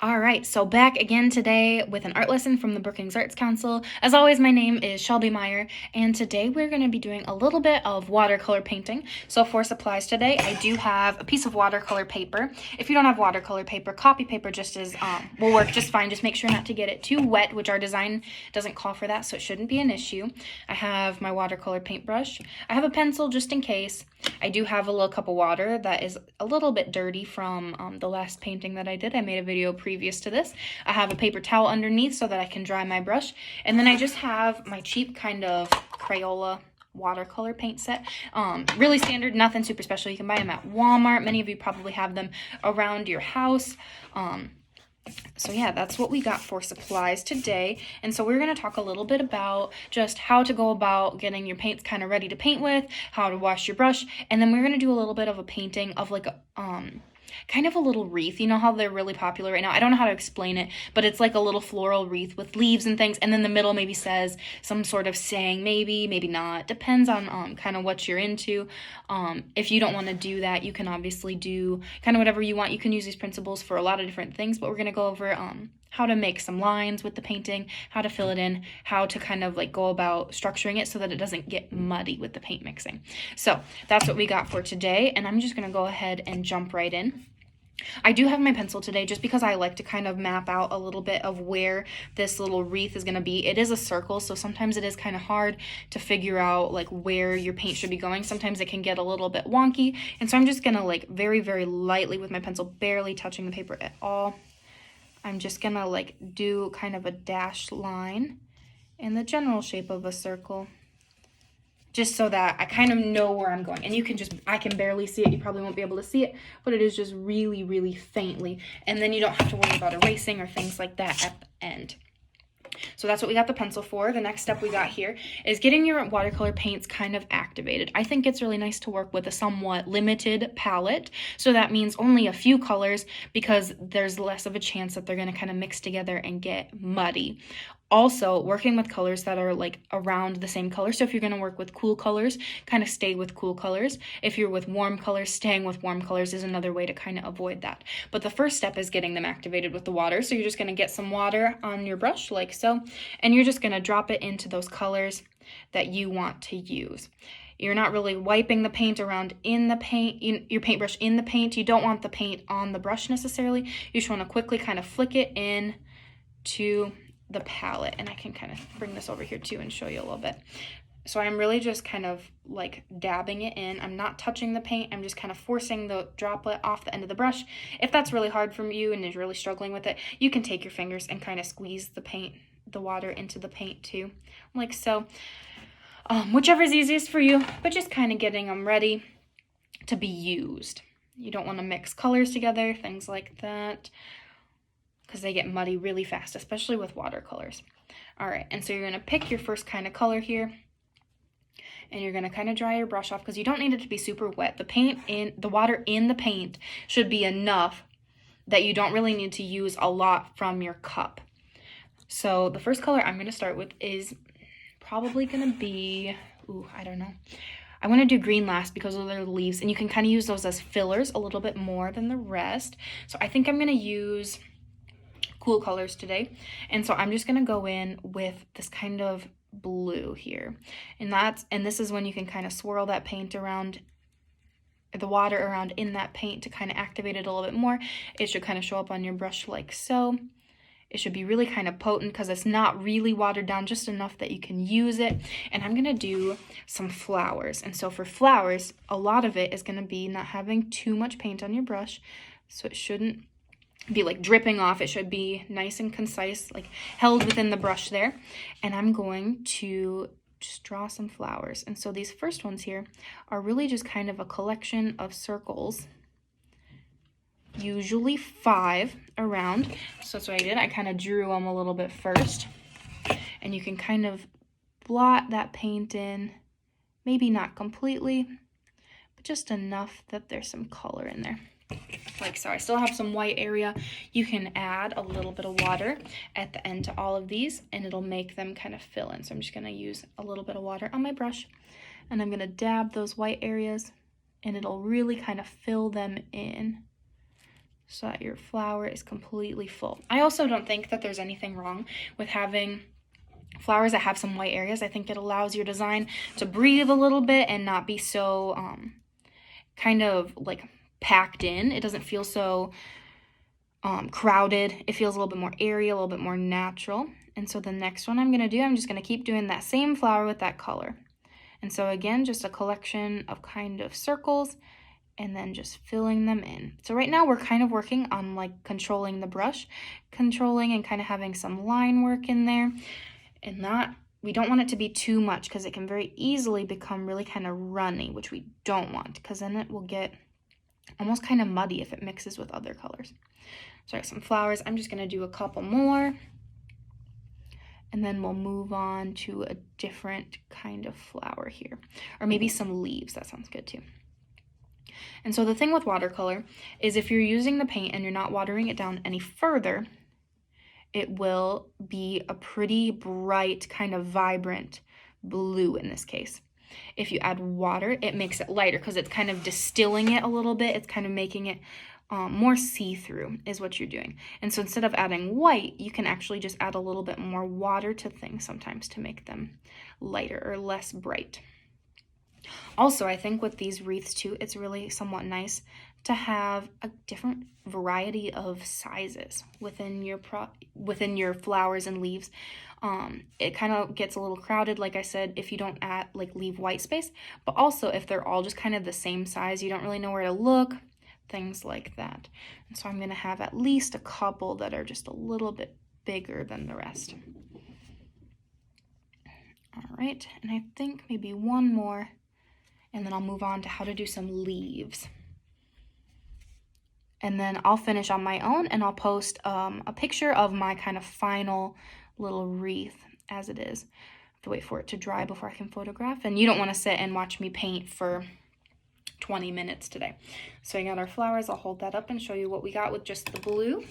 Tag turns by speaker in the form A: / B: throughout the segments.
A: All right, so back again today with an art lesson from the Brookings Arts Council. As always, my name is Shelby Meyer, and today we're going to be doing a little bit of watercolor painting. So for supplies today, I do have a piece of watercolor paper. If you don't have watercolor paper, copy paper just as will work just fine. Just make sure not to get it too wet, which our design doesn't call for that, so it shouldn't be an issue. I have my watercolor paintbrush. I have a pencil just in case. I do have a little cup of water that is a little bit dirty from the last painting that I did. I made a video previous to this. I have a paper towel underneath so that I can dry my brush. And then I just have my cheap kind of Crayola watercolor paint set. Really standard, nothing super special. You can buy them at Walmart. Many of you probably have them around your house. So yeah, that's what we got for supplies today. And so we're going to talk a little bit about just how to go about getting your paints kind of ready to paint with, how to wash your brush, and then we're going to do a little bit of a painting of like a kind of a little wreath. You know how they're really popular right now? I don't know how to explain it, but it's like a little floral wreath with leaves and things, and then the middle maybe says some sort of saying, maybe not. Depends on kind of what you're into. If you don't want to do that, you can obviously do kind of whatever you want. You can use these principles for a lot of different things, but we're going to go over how to make some lines with the painting, how to fill it in, how to kind of like go about structuring it so that it doesn't get muddy with the paint mixing. So that's what we got for today, and I'm just going to go ahead and jump right in. I do have my pencil today just because I like to kind of map out a little bit of where this little wreath is going to be. It is a circle, so sometimes it is kind of hard to figure out like where your paint should be going. Sometimes it can get a little bit wonky, and so I'm just going to like very, very lightly with my pencil, barely touching the paper at all. I'm just going to like do kind of a dashed line in the general shape of a circle, just so that I kind of know where I'm going. And you can just, I can barely see it. You probably won't be able to see it, but it is just really, really faintly. And then you don't have to worry about erasing or things like that at the end. So that's what we got the pencil for. The next step we got here is getting your watercolor paints kind of activated. I think it's really nice to work with a somewhat limited palette. So that means only a few colors because there's less of a chance that they're going to kind of mix together and get muddy. Also, working with colors that are like around the same color. So if you're going to work with cool colors, kind of stay with cool colors. If you're with warm colors, staying with warm colors is another way to kind of avoid that. But the first step is getting them activated with the water. So you're just going to get some water on your brush like so, and you're just going to drop it into those colors that you want to use. You're not really wiping the paint around in the paint, your paintbrush in the paint. You don't want the paint on the brush necessarily. You just want to quickly kind of flick it in to the palette, and I can kind of bring this over here too and show you a little bit. So I'm really just kind of like dabbing it in. I'm not touching the paint. I'm just kind of forcing the droplet off the end of the brush. If that's really hard for you and you're really struggling with it, you can take your fingers and kind of squeeze the water into the paint too, like so. Whichever is easiest for you, but just kind of getting them ready to be used. You don't want to mix colors together, things like that, because they get muddy really fast, especially with watercolors. All right, and so you're going to pick your first kind of color here, and you're going to kind of dry your brush off because you don't need it to be super wet. The water in the paint should be enough that you don't really need to use a lot from your cup. So the first color I'm going to start with is probably going to be, I don't know. I want to do green last because of their leaves, and you can kind of use those as fillers a little bit more than the rest. So I think I'm going to use cool colors today, and so I'm just going to go in with this kind of blue here, and this is when you can kind of swirl that paint around, the water around in that paint to kind of activate it a little bit more. It should kind of show up on your brush like so. It should be really kind of potent because it's not really watered down, just enough that you can use it. And I'm going to do some flowers, and so for flowers, a lot of it is going to be not having too much paint on your brush, so it shouldn't be like dripping off. It should be nice and concise, like held within the brush there. And I'm going to just draw some flowers. And so these first ones here are really just kind of a collection of circles, usually 5 around. So that's what I did. I kind of drew them a little bit first, and you can kind of blot that paint in, maybe not completely, but just enough that there's some color in there. Like so. I still have some white area. You can add a little bit of water at the end to all of these, and it'll make them kind of fill in. So I'm just going to use a little bit of water on my brush, and I'm going to dab those white areas, and it'll really kind of fill them in. so that your flower is completely full. I also don't think that there's anything wrong with having flowers that have some white areas. I think it allows your design to breathe a little bit and not be so kind of like packed in. It doesn't feel so crowded. It feels a little bit more airy, a little bit more natural. And so the next one I'm going to do, I'm just going to keep doing that same flower with that color. And so again, just a collection of kind of circles and then just filling them in. So right now we're kind of working on like controlling the brush, controlling and kind of having some line work in there. And that, we don't want it to be too much because it can very easily become really kind of runny, which we don't want because then it will get almost kind of muddy if it mixes with other colors. So I got some flowers. I'm just going to do a couple more. And then we'll move on to a different kind of flower here. Or maybe some leaves. That sounds good too. And so the thing with watercolor is if you're using the paint and you're not watering it down any further, it will be a pretty bright, kind of vibrant blue in this case. If you add water, it makes it lighter because it's kind of distilling it a little bit. It's kind of making it more see-through is what you're doing. And so instead of adding white, you can actually just add a little bit more water to things sometimes to make them lighter or less bright. Also, I think with these wreaths too, it's really somewhat nice to have a different variety of sizes within your flowers and leaves. It kind of gets a little crowded, like I said, if you don't leave white space, but also if they're all just kind of the same size, you don't really know where to look, things like that. And so I'm going to have at least a couple that are just a little bit bigger than the rest. All right, and I think maybe one more, and then I'll move on to how to do some leaves. And then I'll finish on my own and I'll post a picture of my kind of final little wreath as it is. I have to wait for it to dry before I can photograph. And you don't want to sit and watch me paint for 20 minutes today. So I got our flowers. I'll hold that up and show you what we got with just the blue.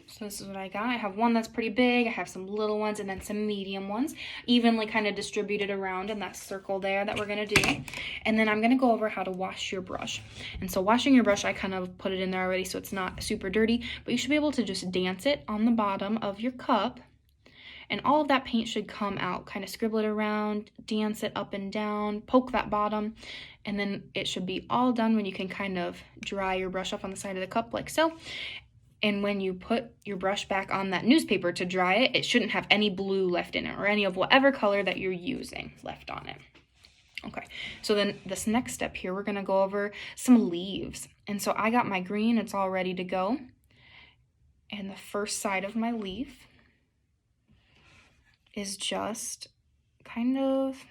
A: So this is what I got. I have one that's pretty big. I have some little ones and then some medium ones, evenly kind of distributed around in that circle there that we're going to do. And then I'm going to go over how to wash your brush. And so washing your brush, I kind of put it in there already so it's not super dirty, but you should be able to just dance it on the bottom of your cup. And all of that paint should come out, kind of scribble it around, dance it up and down, poke that bottom, and then it should be all done when you can kind of dry your brush off on the side of the cup like so. And when you put your brush back on that newspaper to dry it, it shouldn't have any blue left in it or any of whatever color that you're using left on it. Okay, so then this next step here, we're going to go over some leaves. And so I got my green, it's all ready to go. And the first side of my leaf is just kind of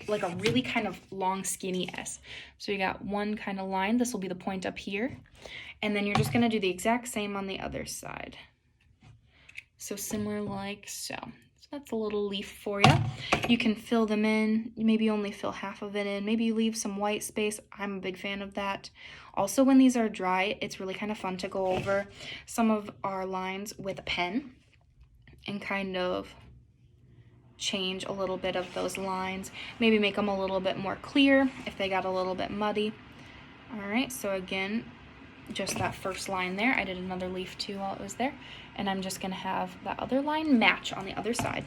A: like a really kind of long skinny S. So you got one kind of line, this will be the point up here. And then you're just going to do the exact same on the other side. So similar like so. So that's a little leaf for you. You can fill them in. Maybe you only fill half of it in. Maybe you leave some white space. I'm a big fan of that. Also, when these are dry, it's really kind of fun to go over some of our lines with a pen and kind of change a little bit of those lines. Maybe make them a little bit more clear if they got a little bit muddy. All right, so again, just that first line there. I did another leaf too while it was there. And I'm just going to have that other line match on the other side.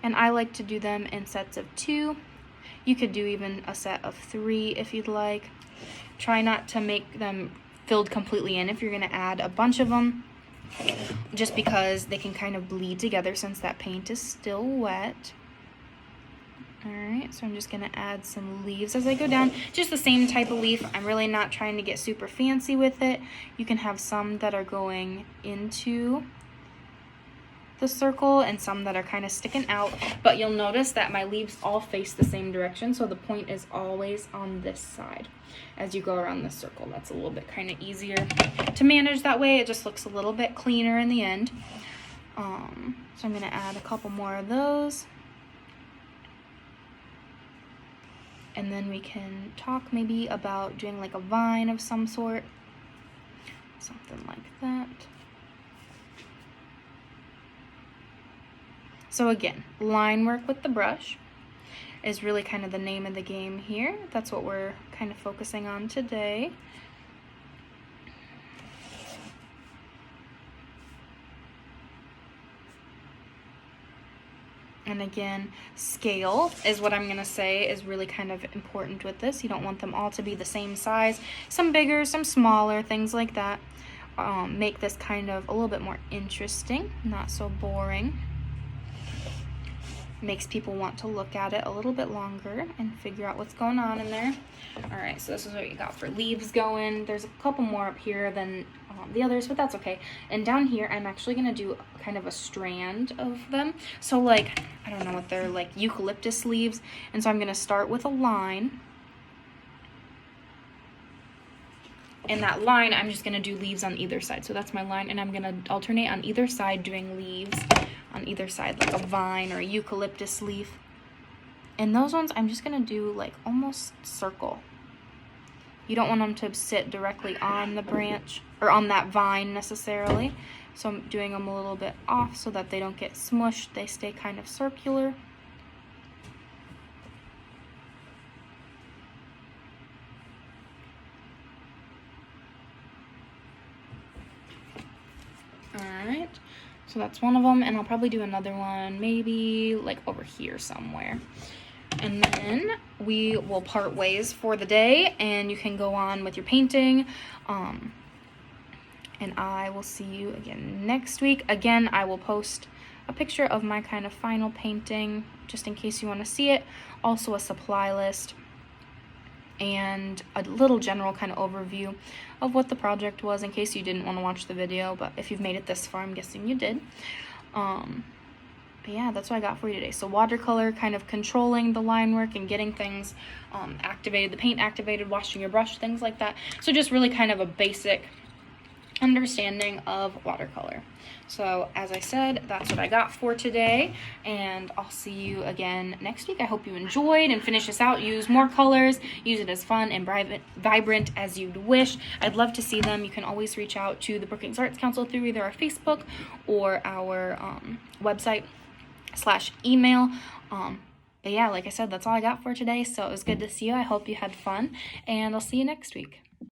A: And I like to do them in sets of 2. You could do even a set of 3 if you'd like. Try not to make them filled completely in if you're going to add a bunch of them, just because they can kind of bleed together since that paint is still wet. Alright, so I'm just going to add some leaves as I go down. Just the same type of leaf. I'm really not trying to get super fancy with it. You can have some that are going into the circle and some that are kind of sticking out. But you'll notice that my leaves all face the same direction, so the point is always on this side as you go around the circle. That's a little bit kind of easier to manage that way. It just looks a little bit cleaner in the end. So I'm going to add a couple more of those. And then we can talk maybe about doing like a vine of some sort. Something like that. So again, line work with the brush. is really kind of the name of the game here. That's what we're kind of focusing on today. And again, scale is what I'm gonna say is really kind of important with this. You don't want them all to be the same size. Some bigger, some smaller, things like that. Make this kind of a little bit more interesting, not so boring. Makes people want to look at it a little bit longer and figure out what's going on in there. All right, so this is what you got for leaves going. There's a couple more up here than the others, but that's okay. And down here, I'm actually gonna do kind of a strand of them. So like, I don't know what they're like, eucalyptus leaves. And so I'm gonna start with a line. And that line, I'm just gonna do leaves on either side. So that's my line, and I'm gonna alternate on either side doing leaves on either side, like a vine or a eucalyptus leaf. And those ones, I'm just gonna do like almost circle. You don't want them to sit directly on the branch or on that vine necessarily. So I'm doing them a little bit off so that they don't get smushed. They stay kind of circular. Alright, so that's one of them, and I'll probably do another one maybe like over here somewhere. And then we will part ways for the day, and you can go on with your painting. And I will see you again next week. Again, I will post a picture of my kind of final painting, just in case you want to see it. Also a supply list and a little general kind of overview of what the project was, in case you didn't want to watch the video, but if you've made it this far, I'm guessing you did. But yeah, that's what I got for you today. So watercolor, kind of controlling the line work and getting things activated, the paint activated, washing your brush, things like that. So just really kind of a basic understanding of watercolor. So as I said, that's what I got for today, and I'll see you again next week. I hope you enjoyed and finish this out. Use more colors, use it as fun and vibrant as you'd wish. I'd love to see them. You can always reach out to the Brookings Arts Council through either our Facebook or our website/email. But yeah, like I said, that's all I got for today. So it was good to see you. I hope you had fun, and I'll see you next week.